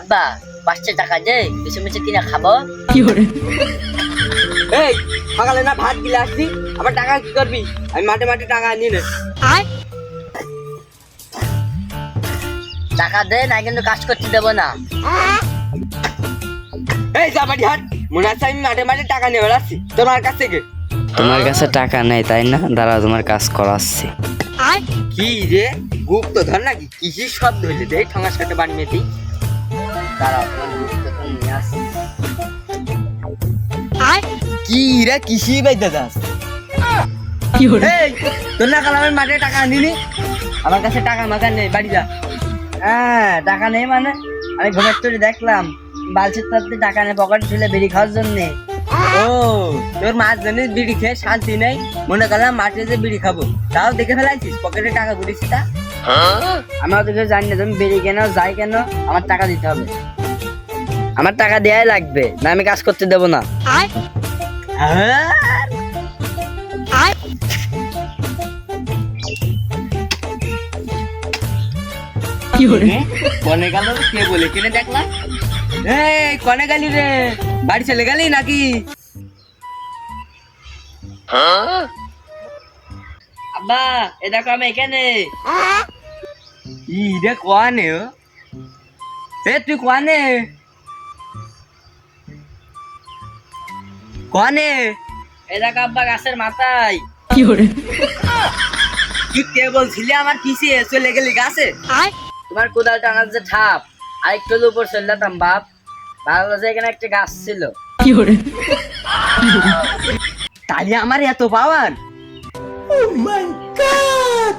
আব্বা 500 টাকা দে কিছু মিছে কিনা খাবো। এই সকালে না ভাত দিলে আসছি, আবার টাকা কি করবি? আমি মাঠে মাঠে টাকা আনি না। টাকা দে না কিন্তু কাজ করতে দেবো না। এই যা বাড়ি হাট, মনে আছে আমি মাঠে মাঠে টাকা নিয়ে বেড়াচ্ছি তোমার কাছ থেকে। তোমার কাছে টাকা নেই তাই না? দাঁড়াও তোমার কাজ করাচ্ছি। কি রে গুপ্ত ধর নাকি কিসির শব্দ হইলে দেখ ঠোঙার সাথে বাড়ি মেয়েছি। দাঁড়াও তোমার গুপ্তধন নিয়ে আসি। কি রে কিসি ভাই দাদা? এই তোর না কাল আমি মাঠে টাকা আনিনি, আমার কাছে টাকা মাকা নেই, বাড়ি যা। হ্যাঁ টাকা নেই মানে আমি ঘুমের তোরে দেখলাম বালছির তাতে টাকা নেই পকেট ঢুলে বেরিয়ে খাওয়ার জন্য। ও তোর মাছ জানিস বিড়ি খেয়ে শান্তি নেই, মনে করলাম মাঠে যে বিড়ি খাবো, তাও দেখে ফেলাইছিস পকেটে টাকা ঘুরেছি তা। আমি ওদেরকে জানি না তুমি বেরিয়ে কেন যাই কেন আমার টাকা দিতে হবে। আমার টাকা দেয়াই লাগবে না আমি কাজ করতে দেবো না। হ্যাঁ? কনে গেল কে বলে কিনে দেখলাম? এই কনে গেলি রে, বাড়ি চলে গেলি নাকি? আব্বা এ দেখো আমি এখানে। ই রে কনে ও? এ তুই কনে কনে? এ দেখো আব্বা গাছের মাথায়। কি কে বলছিলি আমার পিছিয়ে চলে গেলি গাছে? তোমার কোদাল টানার যে ঠাপ আর একটু উপর চললাম বাপ, ভালো যে এখানে একটা গাছ ছিল। তাহলে আমার এত পাওয়ার? ও মাই গড!